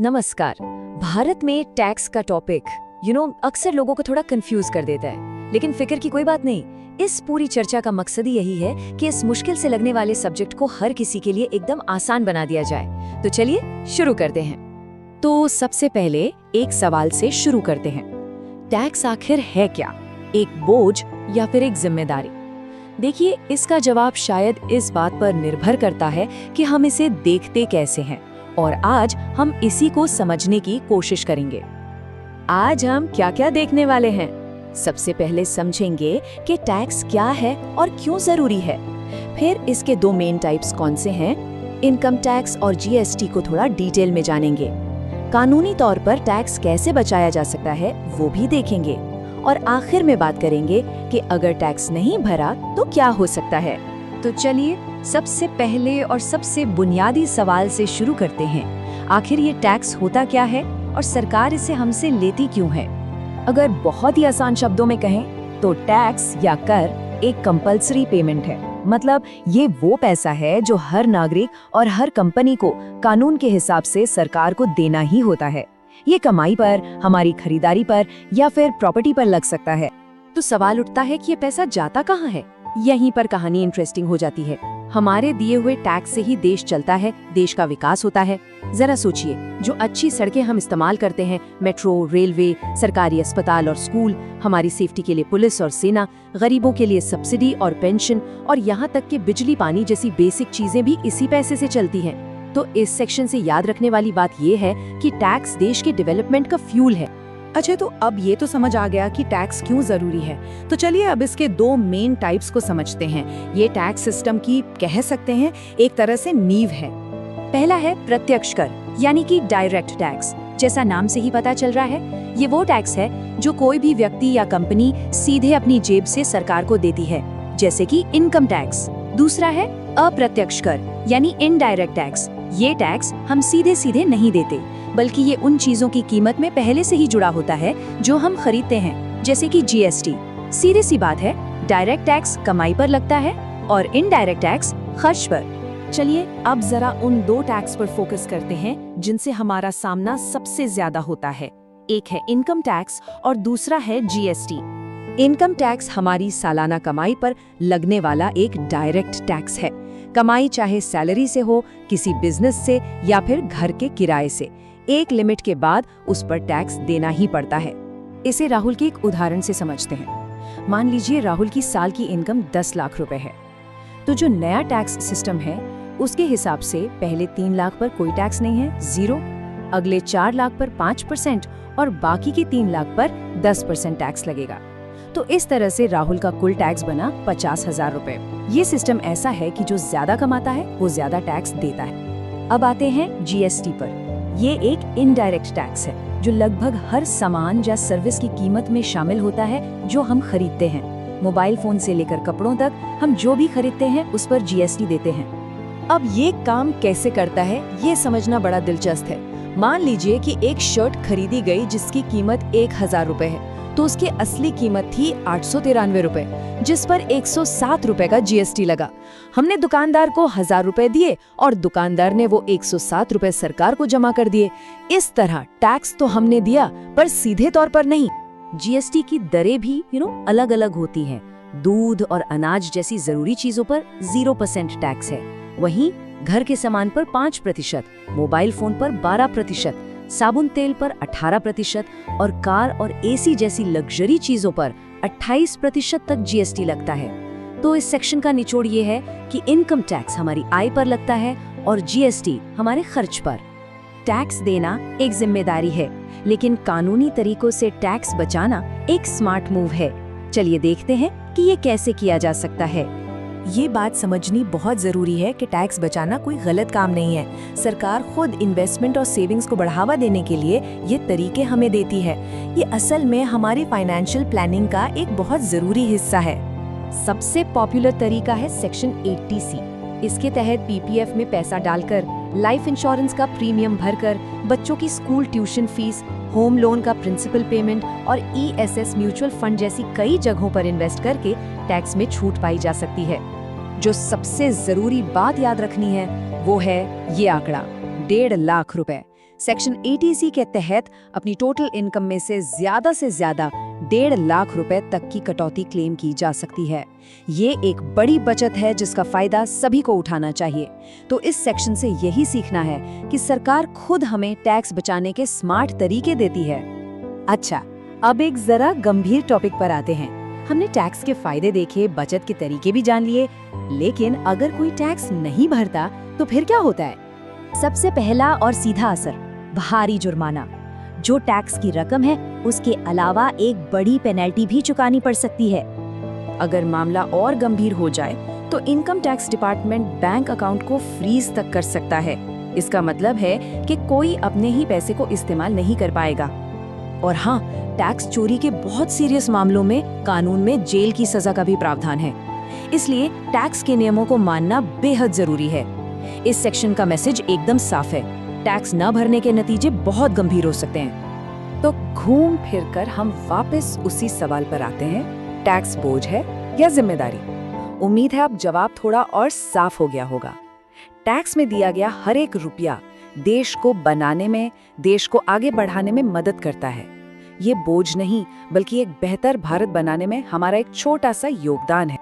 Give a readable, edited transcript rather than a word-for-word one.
नमस्कार। भारत में टैक्स का टॉपिक अक्सर लोगों को थोड़ा कंफ्यूज कर देता है, लेकिन फिक्र की कोई बात नहीं। इस पूरी चर्चा का मकसद ही यही है कि इस मुश्किल से लगने वाले सब्जेक्ट को हर किसी के लिए एकदम आसान बना दिया जाए। तो चलिए शुरू करते हैं। तो सबसे पहले एक सवाल से शुरू करते हैं। टैक्स आखिर है क्या? एक बोझ या फिर एक जिम्मेदारी? देखिए, इसका जवाब शायद इस बात पर निर्भर करता है कि हम इसे देखते कैसे हैं, और आज हम इसी को समझने की कोशिश करेंगे। आज हम क्या क्या देखने वाले हैं? सबसे पहले समझेंगे कि टैक्स क्या है और क्यों जरूरी है। फिर इसके दो मेन टाइप्स कौन से हैं, इनकम टैक्स और जीएसटी को थोड़ा डिटेल में जानेंगे। कानूनी तौर पर टैक्स कैसे बचाया जा सकता है वो भी देखेंगे, और आखिर में बात करेंगे कि अगर टैक्स नहीं भरा तो क्या हो सकता है। तो चलिए सबसे पहले और सबसे बुनियादी सवाल से शुरू करते हैं। आखिर ये टैक्स होता क्या है और सरकार इसे हमसे लेती क्यों है? अगर बहुत ही आसान शब्दों में कहें तो टैक्स या कर एक कंपल्सरी पेमेंट है। मतलब ये वो पैसा है जो हर नागरिक और हर कंपनी को कानून के हिसाब से सरकार को देना ही होता है। ये कमाई पर, हमारी खरीदारी पर या फिर प्रॉपर्टी पर लग सकता है। तो सवाल उठता है कि ये पैसा जाता कहाँ है? यहीं पर कहानी इंटरेस्टिंग हो जाती है। हमारे दिए हुए टैक्स से ही देश चलता है, देश का विकास होता है। जरा सोचिए, जो अच्छी सड़कें हम इस्तेमाल करते हैं, मेट्रो, रेलवे, सरकारी अस्पताल और स्कूल, हमारी सेफ्टी के लिए पुलिस और सेना, गरीबों के लिए सब्सिडी और पेंशन, और यहाँ तक कि बिजली पानी जैसी बेसिक चीजें भी इसी पैसे से चलती हैं। तो इस सेक्शन से याद रखने वाली बात ये है कि टैक्स देश के डेवलपमेंट का फ्यूल है। अच्छा, तो अब ये तो समझ आ गया कि टैक्स क्यों जरूरी है। तो चलिए अब इसके दो मेन टाइप्स को समझते हैं। ये टैक्स सिस्टम की कह सकते हैं एक तरह से नींव है। पहला है प्रत्यक्ष कर, यानी कि डायरेक्ट टैक्स। जैसा नाम से ही पता चल रहा है, ये वो टैक्स है जो कोई भी व्यक्ति या कंपनी सीधे अपनी जेब से सरकार को देती है, जैसे कि इनकम टैक्स। दूसरा है अप्रत्यक्ष कर, यानी इनडायरेक्ट टैक्स। ये टैक्स हम सीधे सीधे नहीं देते, बल्कि ये उन चीजों की कीमत में पहले से ही जुड़ा होता है जो हम खरीदते हैं, जैसे कि जीएसटी। सीधी सी बात है, डायरेक्ट टैक्स कमाई पर लगता है और इनडायरेक्ट टैक्स खर्च पर। चलिए अब जरा उन दो टैक्स पर फोकस करते हैं जिनसे हमारा सामना सबसे ज्यादा होता है। एक है इनकम टैक्स और दूसरा है जीएसटी। इनकम टैक्स हमारी सालाना कमाई पर लगने वाला एक डायरेक्ट टैक्स है। कमाई चाहे सैलरी से हो, किसी बिजनेस से या फिर घर के किराए से, एक लिमिट के बाद उस पर टैक्स देना ही पड़ता है। इसे राहुल के एक उदाहरण से समझते हैं। मान लीजिए राहुल की साल की इनकम 10 लाख रुपए है। तो जो नया टैक्स सिस्टम है उसके हिसाब से पहले 3 लाख पर कोई टैक्स नहीं है, 0। अगले 4 लाख पर 5% और बाकी के 3 लाख पर 10% टैक्स लगेगा। तो इस तरह से राहुल का कुल टैक्स बना 50,000 रुपए। ये सिस्टम ऐसा है कि जो ज्यादा कमाता है वो ज्यादा टैक्स देता है। अब आते हैं जीएसटी पर। ये एक इनडायरेक्ट टैक्स है जो लगभग हर सामान या सर्विस की कीमत में शामिल होता है जो हम खरीदते हैं। मोबाइल फोन से लेकर कपड़ों तक हम जो भी खरीदते हैं उस पर जीएसटी देते हैं। अब ये काम कैसे करता है ये समझना बड़ा दिलचस्प है। मान लीजिए कि एक शर्ट खरीदी गई जिसकी कीमत 1,000 रुपए है, तो उसकी असली कीमत थी 893 रुपए, जिस पर 107 रुपए का जीएसटी लगा। हमने दुकानदार को 1,000 रुपए दिए और दुकानदार ने वो 107 रुपए सरकार को जमा कर दिए। इस तरह टैक्स तो हमने दिया पर सीधे तौर पर नहीं। जीएसटी की दरें भी अलग अलग होती हैं। दूध और अनाज जैसी जरूरी चीजों पर 0% टैक्स है। वहीं घर के सामान पर 5%, मोबाइल फोन पर 12%, साबुन तेल पर 18% और कार और एसी जैसी लग्जरी चीजों पर 28% तक जीएसटी लगता है। तो इस सेक्शन का निचोड़ ये है कि इनकम टैक्स हमारी आय पर लगता है और जीएसटी हमारे खर्च पर। टैक्स देना एक जिम्मेदारी है, लेकिन कानूनी तरीकों से टैक्स बचाना एक स्मार्ट मूव है। चलिए देखते हैं कि ये कैसे किया जा सकता है। ये बात समझनी बहुत जरूरी है कि टैक्स बचाना कोई गलत काम नहीं है। सरकार खुद इन्वेस्टमेंट और सेविंग्स को बढ़ावा देने के लिए ये तरीके हमें देती है। ये असल में हमारी फाइनेंशियल प्लानिंग का एक बहुत जरूरी हिस्सा है। सबसे पॉपुलर तरीका है सेक्शन 80C। इसके तहत पीपीएफ में पैसा डालकर, लाइफ इंश्योरेंस का प्रीमियम भरकर, बच्चों की school tuition fees, home loan का प्रिंसिपल पेमेंट और ईएसएस म्यूचुअल फंड जैसी कई जगहों पर इन्वेस्ट करके टैक्स में छूट पाई जा सकती है। जो सबसे जरूरी बात याद रखनी है वो है ये आंकड़ा, 1.5 लाख रुपए। सेक्शन 80C के तहत अपनी टोटल इनकम में से ज्यादा 1.5 लाख रुपए तक की कटौती क्लेम की जा सकती है। ये एक बड़ी बचत है जिसका फायदा सभी को उठाना चाहिए। तो इस सेक्शन से यही सीखना है कि सरकार खुद हमें टैक्स बचाने के स्मार्ट तरीके देती है। अच्छा, अब एक जरा गंभीर टॉपिक पर आते हैं। हमने टैक्स के फायदे देखे, बचत के तरीके भी जान लिए, लेकिन अगर कोई टैक्स नहीं भरता तो फिर क्या होता है? सबसे पहला और सीधा असर, भारी जुर्माना। जो टैक्स की रकम है उसके अलावा एक बड़ी पेनल्टी भी चुकानी पड़ सकती है। अगर मामला और गंभीर हो जाए तो income tax department bank account को फ्रीज तक कर सकता है। इसका मतलब है कि कोई अपने ही पैसे को इस्तेमाल नहीं कर पाएगा। और हाँ, टैक्स चोरी के बहुत सीरियस मामलों में कानून में जेल की सजा का भी प्रावधान है। इसलिए टैक्स के नियमों को मानना बेहद जरूरी है। इस सेक्शन का मैसेज एकदम साफ है, टैक्स न भरने के नतीजे बहुत गंभीर हो सकते हैं। तो घूम फिरकर हम वापस उसी सवाल पर आते हैं, टैक्स बोझ है या जिम्मेदारी? उम्मीद है अब जवाब थोड़ा और साफ हो गया होगा। टैक्स में दिया गया हर एक रुपया देश को बनाने में, देश को आगे बढ़ाने में मदद करता है। ये बोझ नहीं, बल्कि एक बेहतर भारत बनाने में हमारा एक छोटा सा योगदान है।